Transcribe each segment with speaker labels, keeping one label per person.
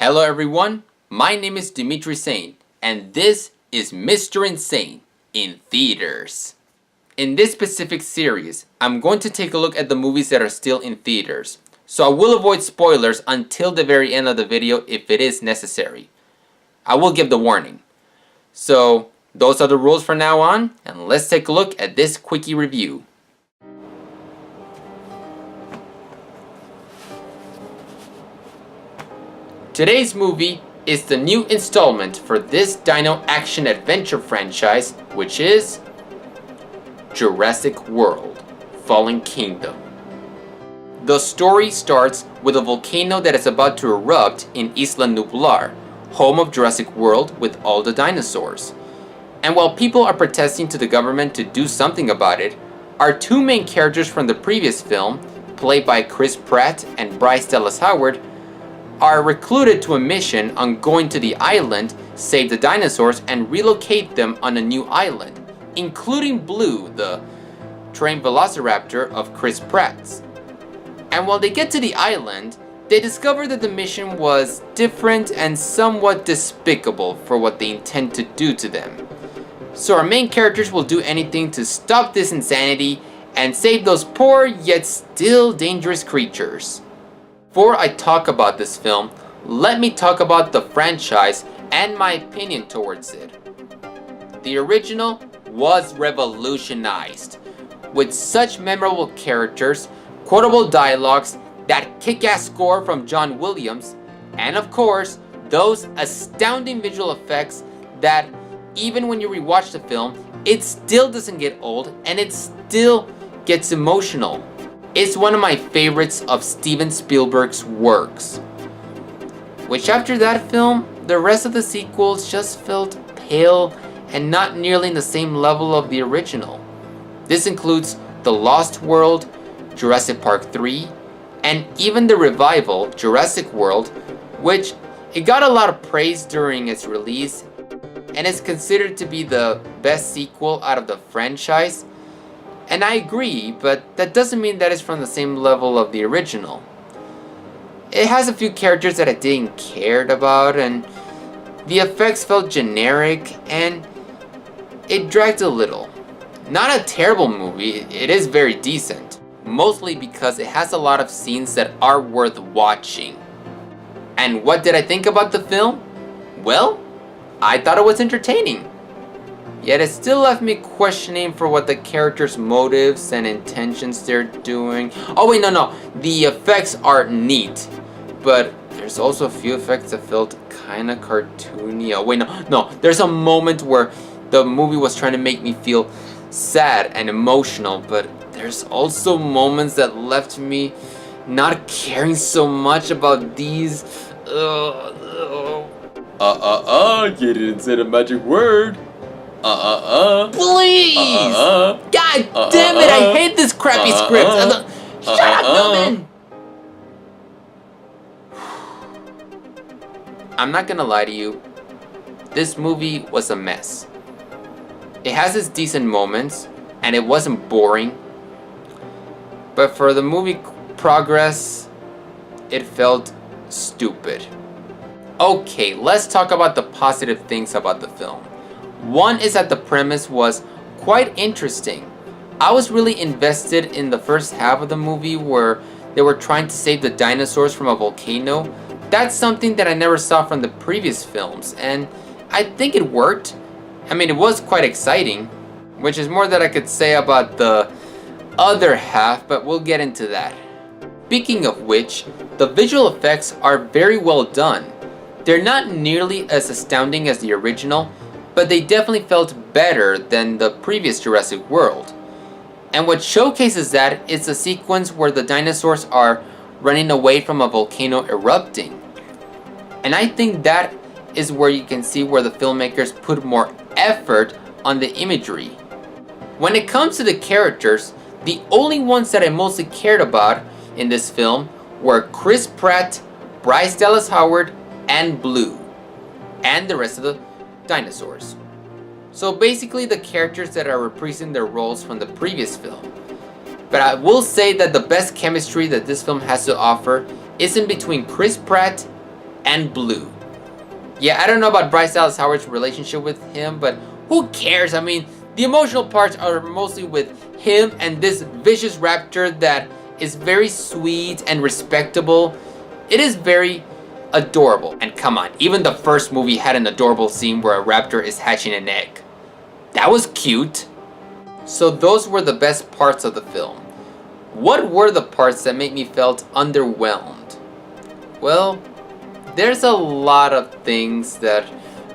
Speaker 1: Hello everyone, my name is Dimitri Sane, and this is Mr. Insane in theaters. In this specific series, I'm going to take a look at the movies that are still in theaters, so I will avoid spoilers until the very end of the video if it is necessary. I will give the warning. So, those are the rules from now on, and let's take a look at this quickie review. Today's movie is the new installment for this dino action adventure franchise, which is Jurassic World: Fallen Kingdom. The story starts with a volcano that is about to erupt in Isla Nublar, home of Jurassic World with all the dinosaurs. And while people are protesting to the government to do something about it, our two main characters from the previous film, played by Chris Pratt and Bryce Dallas Howard, are recruited to a mission on going to the island, save the dinosaurs, and relocate them on a new island, including Blue, the trained velociraptor of Chris Pratt's. And while they get to the island, they discover that the mission was different and somewhat despicable for what they intend to do to them. So our main characters will do anything to stop this insanity and save those poor yet still dangerous creatures. Before I talk about this film, let me talk about the franchise and my opinion towards it. The original was revolutionized, with such memorable characters, quotable dialogues, that kick-ass score from John Williams, and of course, those astounding visual effects that even when you rewatch the film, it still doesn't get old and it still gets emotional. It's one of my favorites of Steven Spielberg's works. Which after that film, the rest of the sequels just felt pale and not nearly in the same level of the original. This includes The Lost World, Jurassic Park 3, and even the revival, Jurassic World, which it got a lot of praise during its release and is considered to be the best sequel out of the franchise. And I agree, but that doesn't mean that it's from the same level of the original. It has a few characters that I didn't care about, and the effects felt generic, and it dragged a little. Not a terrible movie, it is very decent. Mostly because it has a lot of scenes that are worth watching. And what did I think about the film? Well, I thought it was entertaining. Yet it still left me questioning for what the characters' motives and intentions they're doing. Oh wait, no. The effects are neat. But there's also a few effects that felt kinda cartoony. Oh wait, no. There's a moment where the movie was trying to make me feel sad and emotional. But there's also moments that left me not caring so much about these. You didn't say the magic word. Please! God damn it, I hate this crappy script! Shut up, Melvin! I'm not gonna lie to you, this movie was a mess. It has its decent moments, and it wasn't boring, but for the movie progress, it felt stupid. Okay, let's talk about the positive things about the film. One is that the premise was quite interesting. I was really invested in the first half of the movie where they were trying to save the dinosaurs from a volcano. That's something that I never saw from the previous films, and I think it worked. I mean, it was quite exciting, which is more that I could say about the other half, but we'll get into that. Speaking of which, the visual effects are very well done. They're not nearly as astounding as the original, but they definitely felt better than the previous Jurassic World. And what showcases that is the sequence where the dinosaurs are running away from a volcano erupting. And I think that is where you can see where the filmmakers put more effort on the imagery. When it comes to the characters, the only ones that I mostly cared about in this film were Chris Pratt, Bryce Dallas Howard, and Blue, and the rest of the dinosaurs. So basically the characters that are reprising their roles from the previous film. But I will say that the best chemistry that this film has to offer is in between Chris Pratt and blue. Yeah, I don't know about Bryce Dallas Howard's relationship with him, but who cares? I mean, the emotional parts are mostly with him and this vicious raptor that is very sweet and respectable. It is very adorable. And come on, even the first movie had an adorable scene where a raptor is hatching an egg. That was cute. So those were the best parts of the film. What were the parts that made me felt underwhelmed? Well, there's a lot of things that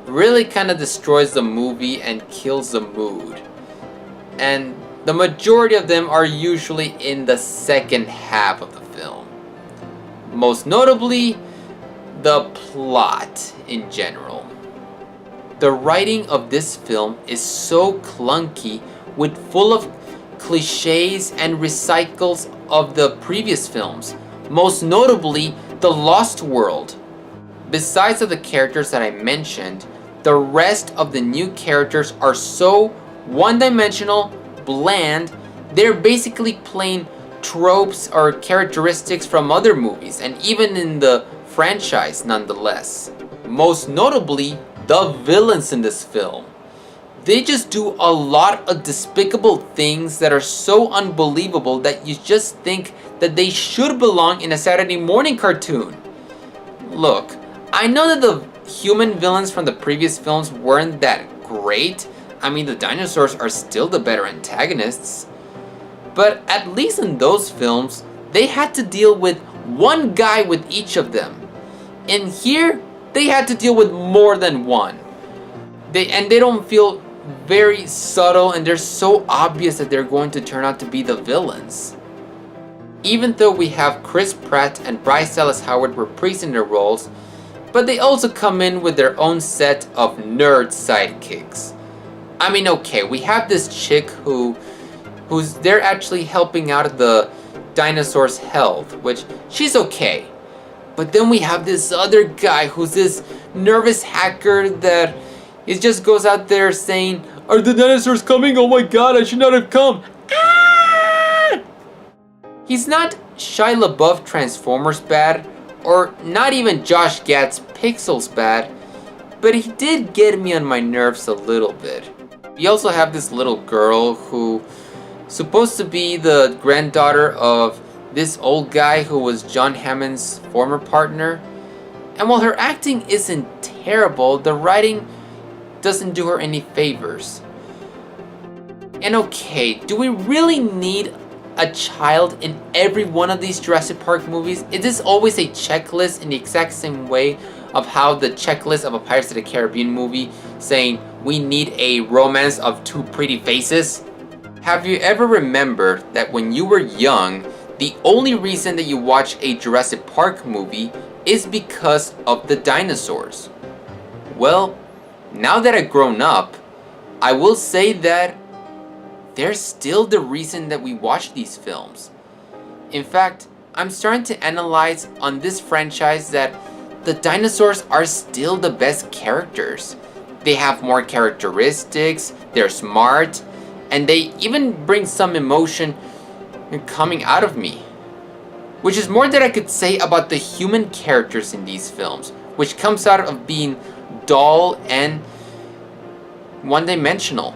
Speaker 1: really kind of destroys the movie and kills the mood. And the majority of them are usually in the second half of the film. Most notably, the plot in general. The writing of this film is so clunky, with full of cliches and recycles of the previous films, most notably The Lost World. Besides of the characters that I mentioned, the rest of the new characters are so one-dimensional, bland. They're basically playing tropes or characteristics from other movies, and even in the franchise nonetheless. Most notably, the villains in this film. They just do a lot of despicable things that are so unbelievable that you just think that they should belong in a Saturday morning cartoon. Look, I know that the human villains from the previous films weren't that great. I mean, the dinosaurs are still the better antagonists. But at least in those films, they had to deal with one guy with each of them. In here, they had to deal with more than one. They don't feel very subtle, and they're so obvious that they're going to turn out to be the villains. Even though we have Chris Pratt and Bryce Dallas Howard reprising their roles, but they also come in with their own set of nerd sidekicks. I mean, okay, we have this chick who's they're actually helping out the dinosaur's health, which she's okay. But then we have this other guy who's this nervous hacker that it just goes out there saying, "Are the dinosaurs coming? Oh my god, I should not have come." Ah! He's not Shia LaBeouf Transformers bad, or not even Josh Gad's Pixels bad, but he did get me on my nerves a little bit. We also have this little girl who supposed to be the granddaughter of this old guy who was John Hammond's former partner. And while her acting isn't terrible, the writing doesn't do her any favors. And okay, do we really need a child in every one of these Jurassic Park movies? Is this always a checklist in the exact same way of how the checklist of a Pirates of the Caribbean movie saying we need a romance of two pretty faces? Have you ever remembered that when you were young, the only reason that you watch a Jurassic Park movie is because of the dinosaurs? Well, now that I've grown up, I will say that they're still the reason that we watch these films. In fact, I'm starting to analyze on this franchise that the dinosaurs are still the best characters. They have more characteristics, they're smart, and they even bring some emotion coming out of me. Which is more that I could say about the human characters in these films, which comes out of being dull and one-dimensional.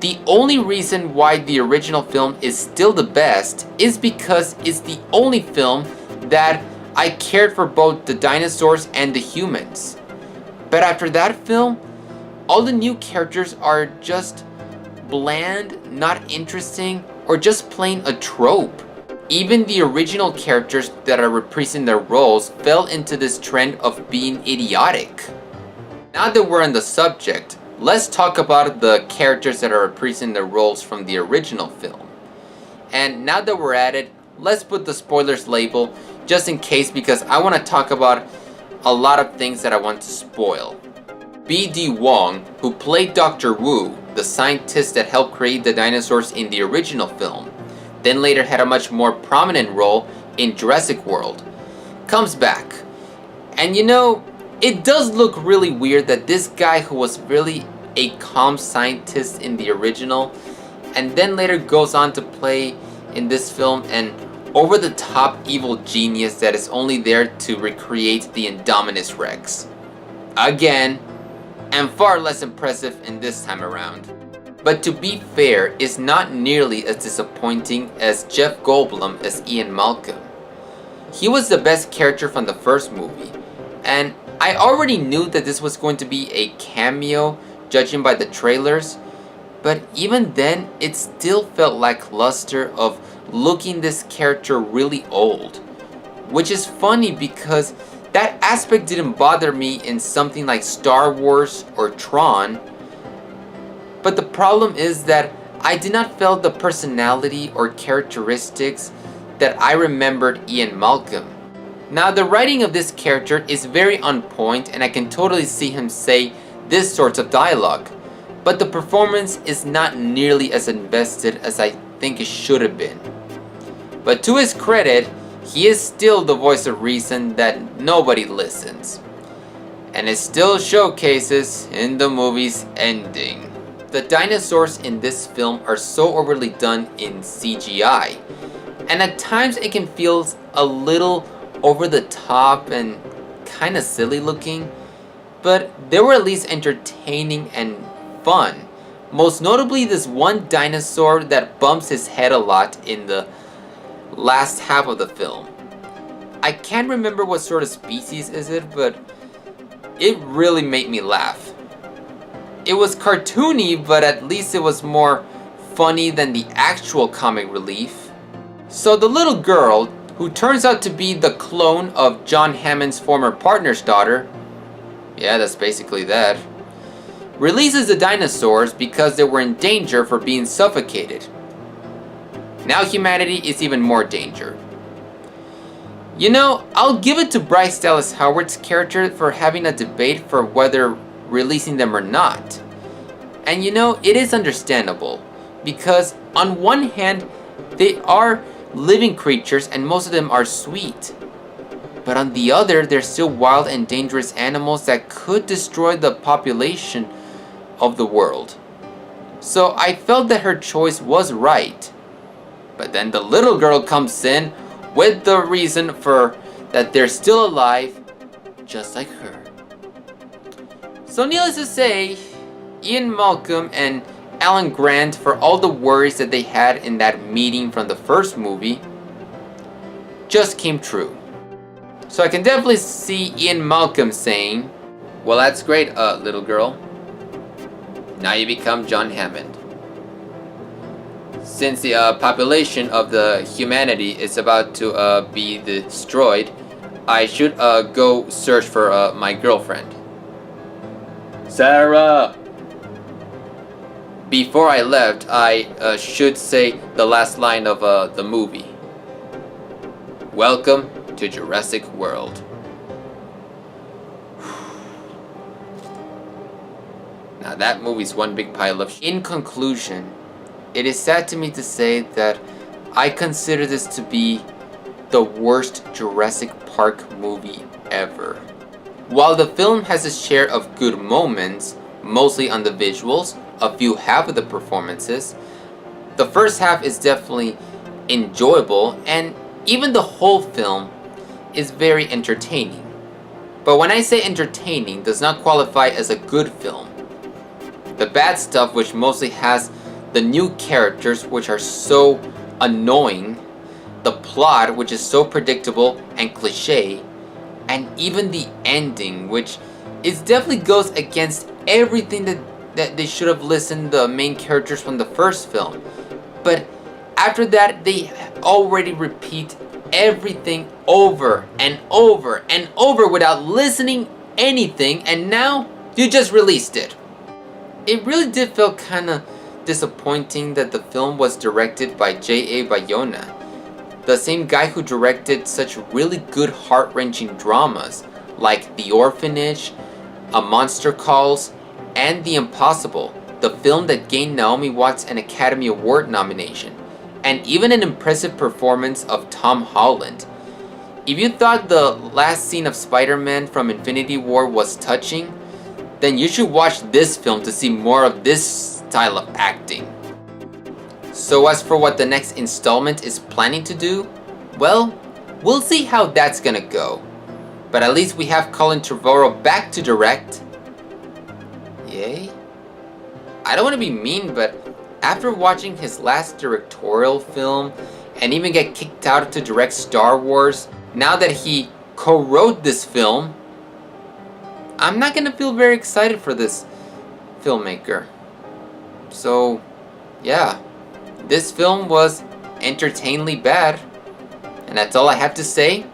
Speaker 1: The only reason why the original film is still the best is because it's the only film that I cared for both the dinosaurs and the humans. But after that film, all the new characters are just bland, not interesting, or just plain a trope. Even the original characters that are reprising their roles fell into this trend of being idiotic. Now that we're on the subject, let's talk about the characters that are reprising their roles from the original film. And now that we're at it, let's put the spoilers label just in case, because I want to talk about a lot of things that I want to spoil. B.D. Wong, who played Dr. Wu, the scientist that helped create the dinosaurs in the original film, then later had a much more prominent role in Jurassic World, comes back. And you know, it does look really weird that this guy who was really a calm scientist in the original and then later goes on to play in this film and over-the-top evil genius that is only there to recreate the Indominus Rex. Again, and far less impressive in this time around. But to be fair, it's not nearly as disappointing as Jeff Goldblum as Ian Malcolm. He was the best character from the first movie, and I already knew that this was going to be a cameo, judging by the trailers, but even then, it still felt lackluster of looking this character really old. Which is funny because that aspect didn't bother me in something like Star Wars or Tron, but the problem is that I did not feel the personality or characteristics that I remembered Ian Malcolm. Now, the writing of this character is very on point, and I can totally see him say this sorts of dialogue, but the performance is not nearly as invested as I think it should have been. But to his credit, he is still the voice of reason that nobody listens, and it still showcases in the movie's ending. The dinosaurs in this film are so overly done in CGI, and at times it can feel a little over the top and kinda silly looking, but they were at least entertaining and fun. Most notably this one dinosaur that bumps his head a lot in the last half of the film. I can't remember what sort of species is it, but it really made me laugh. It was cartoony, but at least it was more funny than the actual comic relief. So the little girl, who turns out to be the clone of John Hammond's former partner's daughter, yeah, that's basically that, releases the dinosaurs because they were in danger for being suffocated. Now humanity is even more danger. You know, I'll give it to Bryce Dallas Howard's character for having a debate for whether releasing them or not. And you know, it is understandable, because on one hand, they are living creatures and most of them are sweet. But on the other, they're still wild and dangerous animals that could destroy the population of the world. So I felt that her choice was right. But then the little girl comes in with the reason for that they're still alive, just like her. So needless to say, Ian Malcolm and Alan Grant, for all the worries that they had in that meeting from the first movie, just came true. So I can definitely see Ian Malcolm saying, "Well, that's great, little girl. Now you become John Hammond. Since the population of the humanity is about to be destroyed, I should go search for my girlfriend. Sarah!" Before I left, I should say the last line of the movie. "Welcome to Jurassic World." Now that movie's one big pile of shit. In conclusion, it is sad to me to say that I consider this to be the worst Jurassic Park movie ever. While the film has its share of good moments, mostly on the visuals, a few half of the performances, the first half is definitely enjoyable, and even the whole film is very entertaining. But when I say entertaining, does not qualify as a good film. The bad stuff, which mostly has the new characters, which are so annoying, the plot, which is so predictable and cliche, and even the ending, which is definitely goes against everything that they should have listened the main characters from the first film. But after that, they already repeat everything over and over and over without listening anything, and now you just released it. It really did feel kind of disappointing that the film was directed by J.A. Bayona, the same guy who directed such really good heart-wrenching dramas like The Orphanage, A Monster Calls, and The Impossible, the film that gained Naomi Watts an Academy Award nomination, and even an impressive performance of Tom Holland. If you thought the last scene of Spider-Man from Infinity War was touching, then you should watch this film to see more of this style of acting. So as for what the next installment is planning to do, Well, we'll see how that's gonna go. But at least we have Colin Trevorrow back to direct. Yay? I don't want to be mean, but after watching his last directorial film and even get kicked out to direct Star Wars, now that he co-wrote this film, I'm not gonna feel very excited for this filmmaker. So, yeah, this film was entertainingly bad, and that's all I have to say,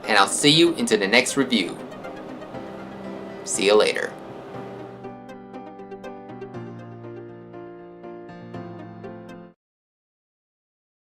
Speaker 1: and I'll see you into the next review. See you later.